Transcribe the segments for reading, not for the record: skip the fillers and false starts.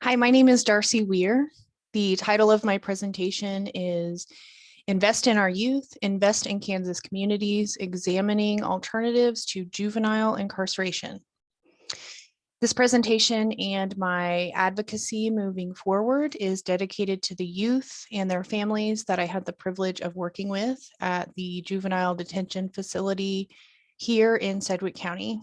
Hi, my name is Darcy Weir. The title of my presentation is Invest in Our Youth, Invest in Kansas Communities, Examining Alternatives to Juvenile Incarceration. This presentation and my advocacy moving forward is dedicated to the youth and their families that I had the privilege of working with at the juvenile detention facility here in Sedgwick County.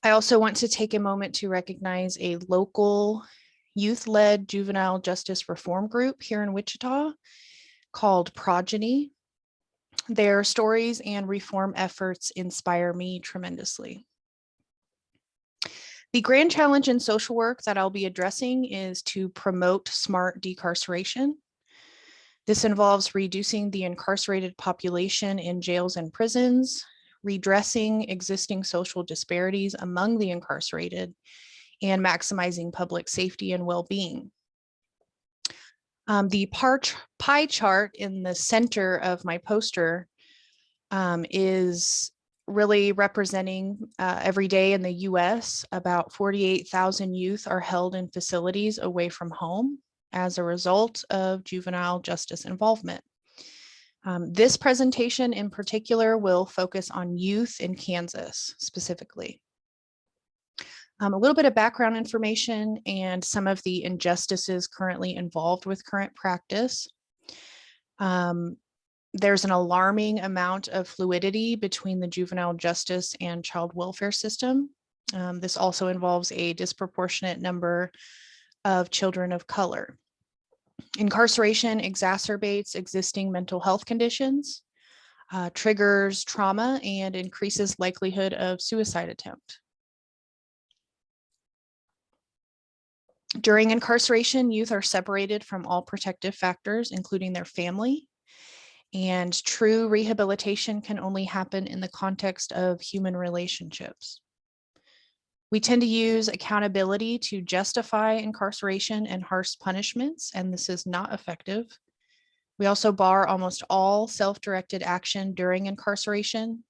I also want to take a moment to recognize a local youth-led juvenile justice reform group here in Wichita called Progeny. Their stories and reform efforts inspire me tremendously. The grand challenge in social work that I'll be addressing is to promote smart decarceration. This involves reducing the incarcerated population in jails and prisons, redressing existing social disparities among the incarcerated, and maximizing public safety and well-being. The pie chart in the center of my poster is really representing every day in the US, about 48,000 youth are held in facilities away from home as a result of juvenile justice involvement. This presentation in particular will focus on youth in Kansas specifically. A little bit of background information and some of the injustices currently involved with current practice. There's an alarming amount of fluidity between the juvenile justice and child welfare system. This also involves a disproportionate number of children of color. Incarceration exacerbates existing mental health conditions, triggers trauma, and increases likelihood of suicide attempt. During incarceration, youth are separated from all protective factors, including their family, and true rehabilitation can only happen in the context of human relationships. We tend to use accountability to justify incarceration and harsh punishments, and this is not effective. We also bar almost all self-directed action during incarceration.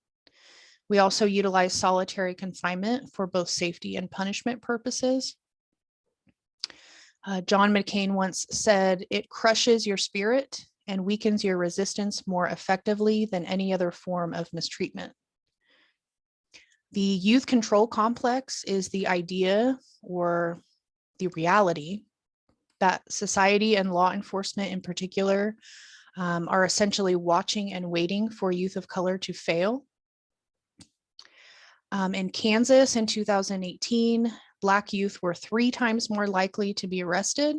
We also utilize solitary confinement for both safety and punishment purposes. John McCain once said, "It crushes your spirit and weakens your resistance more effectively than any other form of mistreatment." The youth control complex is the idea or the reality that society and law enforcement in particular are essentially watching and waiting for youth of color to fail. In Kansas in 2018, Black youth were 3 times more likely to be arrested,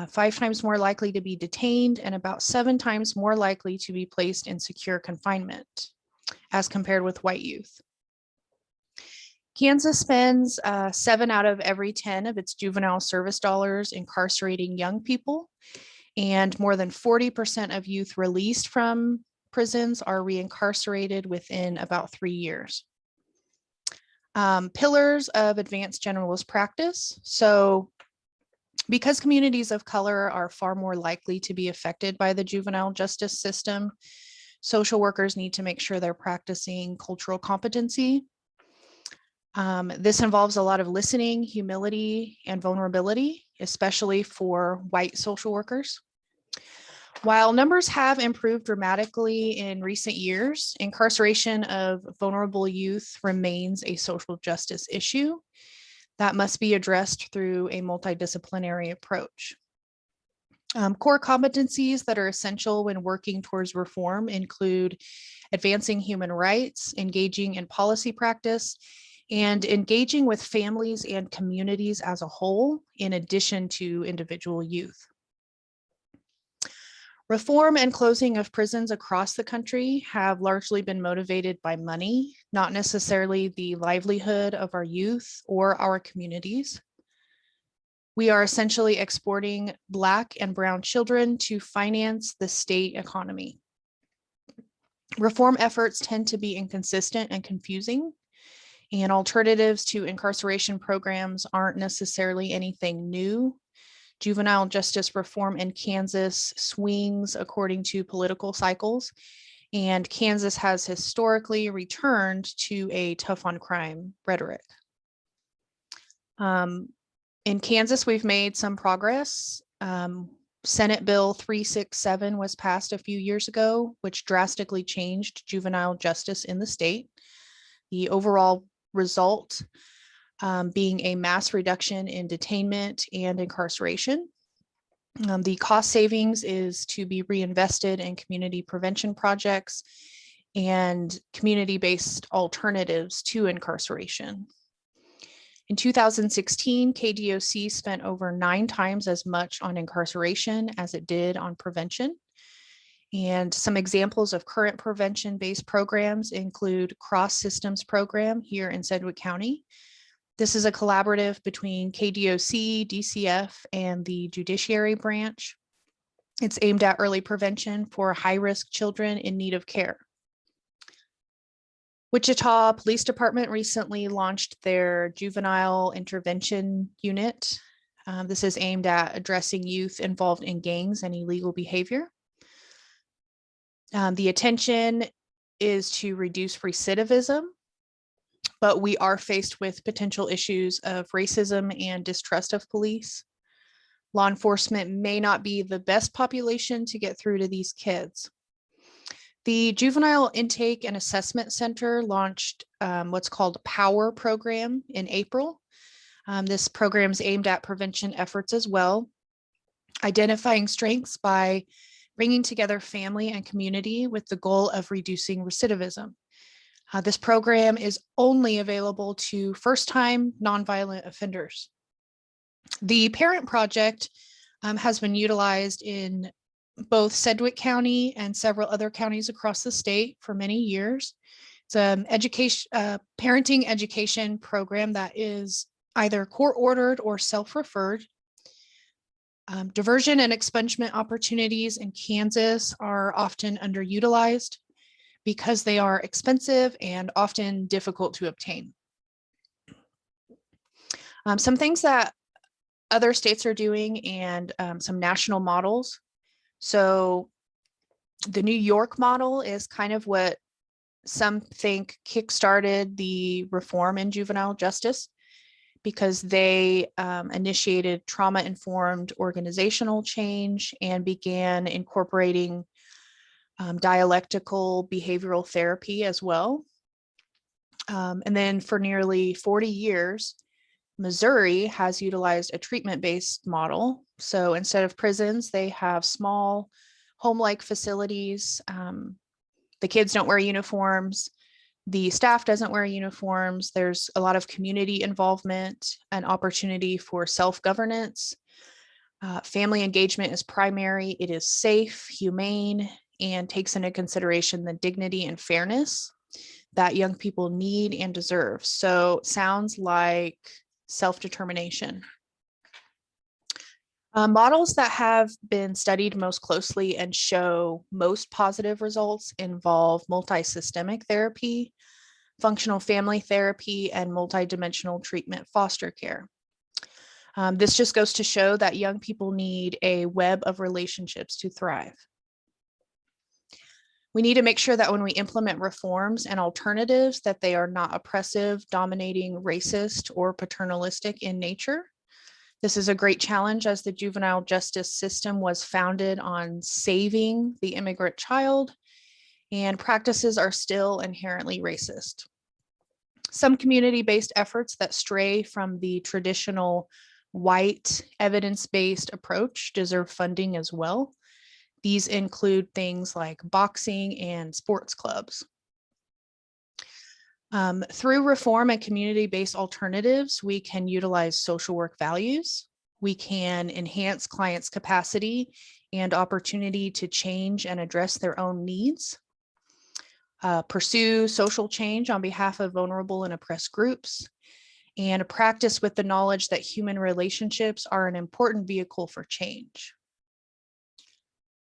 5 times more likely to be detained, and about 7 times more likely to be placed in secure confinement as compared with white youth. Kansas spends 7 out of every 10 of its juvenile service dollars incarcerating young people, and more than 40% of youth released from prisons are reincarcerated within about 3 years. Pillars of advanced generalist practice. So because communities of color are far more likely to be affected by the juvenile justice system, social workers need to make sure they're practicing cultural competency. This involves a lot of listening, humility, and vulnerability, especially for white social workers. While numbers have improved dramatically in recent years, incarceration of vulnerable youth remains a social justice issue that must be addressed through a multidisciplinary approach. Core competencies that are essential when working towards reform include advancing human rights, engaging in policy practice, and engaging with families and communities as a whole, in addition to individual youth. Reform and closing of prisons across the country have largely been motivated by money, not necessarily the livelihood of our youth or our communities. We are essentially exporting Black and brown children to finance the state economy. Reform efforts tend to be inconsistent and confusing, and alternatives to incarceration programs aren't necessarily anything new. Juvenile justice reform in Kansas swings according to political cycles, and Kansas has historically returned to a tough on crime rhetoric. In Kansas, we've made some progress. Senate Bill 367 was passed a few years ago, which drastically changed juvenile justice in the state. The overall result being a mass reduction in detainment and incarceration. The cost savings is to be reinvested in community prevention projects and community-based alternatives to incarceration. In 2016, KDOC spent over 9 times as much on incarceration as it did on prevention. And some examples of current prevention-based programs include Cross Systems Program here in Sedgwick County. This is a collaborative between KDOC, DCF, and the Judiciary Branch. It's aimed at early prevention for high-risk children in need of care. Wichita Police Department recently launched their Juvenile Intervention Unit. This is aimed at addressing youth involved in gangs and illegal behavior. The intention is to reduce recidivism, but we are faced with potential issues of racism and distrust of police. Law enforcement may not be the best population to get through to these kids. The Juvenile Intake and Assessment Center launched what's called a POWER program in April. This program is aimed at prevention efforts as well, identifying strengths by bringing together family and community with the goal of reducing recidivism. This program is only available to first-time nonviolent offenders. The Parent Project has been utilized in both Sedgwick County and several other counties across the state for many years. It's an parenting education program that is either court-ordered or self-referred. Diversion and expungement opportunities in Kansas are often underutilized because they are expensive and often difficult to obtain. Some things that other states are doing and some national models. So the New York model is kind of what some think kickstarted the reform in juvenile justice, because they initiated trauma-informed organizational change and began incorporating dialectical behavioral therapy as well. And then for nearly 40 years, Missouri has utilized a treatment-based model. So instead of prisons, they have small home-like facilities. The kids don't wear uniforms. The staff doesn't wear uniforms. There's a lot of community involvement and opportunity for self-governance. Family engagement is primary. It is safe, humane, and takes into consideration the dignity and fairness that young people need and deserve. So sounds like self-determination. Models that have been studied most closely and show most positive results involve multi-systemic therapy, functional family therapy, and multidimensional treatment foster care. This just goes to show that young people need a web of relationships to thrive. We need to make sure that when we implement reforms and alternatives, that they are not oppressive, dominating, racist, or paternalistic in nature. This is a great challenge, as the juvenile justice system was founded on saving the immigrant child, and practices are still inherently racist. Some community-based efforts that stray from the traditional white evidence-based approach deserve funding as well. These include things like boxing and sports clubs. Through reform and community-based alternatives, we can utilize social work values. We can enhance clients' capacity and opportunity to change and address their own needs. Pursue social change on behalf of vulnerable and oppressed groups, and practice with the knowledge that human relationships are an important vehicle for change.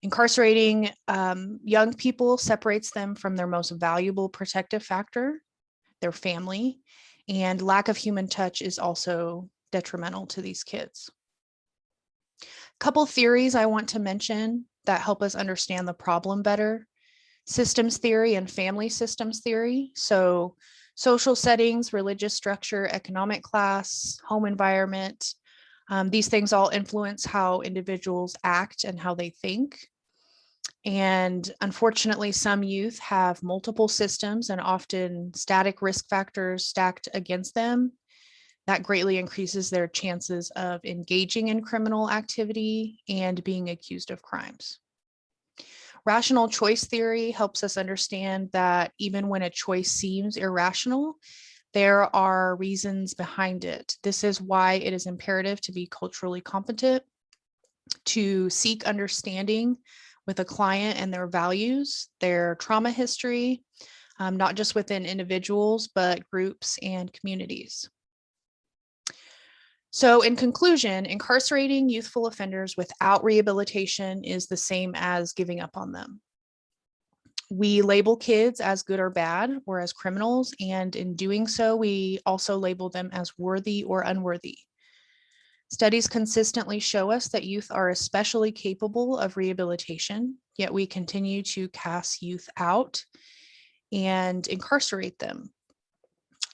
Incarcerating young people separates them from their most valuable protective factor, their family, and lack of human touch is also detrimental to these kids. A couple theories I want to mention that help us understand the problem better: systems theory and family systems theory. So social settings, religious structure, economic class, home environment These things all influence how individuals act and how they think. And unfortunately, some youth have multiple systems and often static risk factors stacked against them. That greatly increases their chances of engaging in criminal activity and being accused of crimes. Rational choice theory helps us understand that even when a choice seems irrational, there are reasons behind it. This is why it is imperative to be culturally competent, to seek understanding with a client and their values, their trauma history, not just within individuals, but groups and communities. So in conclusion, incarcerating youthful offenders without rehabilitation is the same as giving up on them. We label kids as good or bad or as criminals, and in doing so, we also label them as worthy or unworthy. Studies consistently show us that youth are especially capable of rehabilitation, yet we continue to cast youth out and incarcerate them.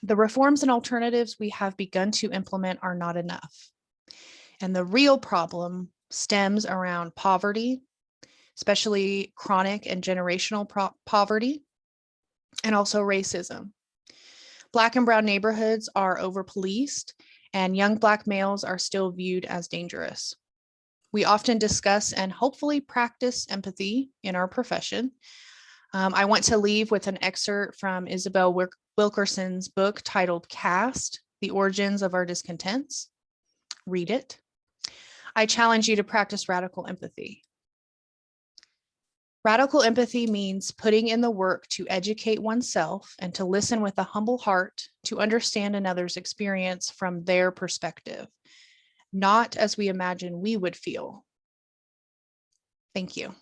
The reforms and alternatives we have begun to implement are not enough. And the real problem stems around poverty, especially chronic and generational poverty, and also racism. Black and brown neighborhoods are over-policed, and young Black males are still viewed as dangerous. We often discuss and hopefully practice empathy in our profession. I want to leave with an excerpt from Isabel Wilkerson's book titled Caste: The Origins of Our Discontents. Read it. I challenge you to practice radical empathy. Radical empathy means putting in the work to educate oneself and to listen with a humble heart to understand another's experience from their perspective, not as we imagine we would feel. Thank you.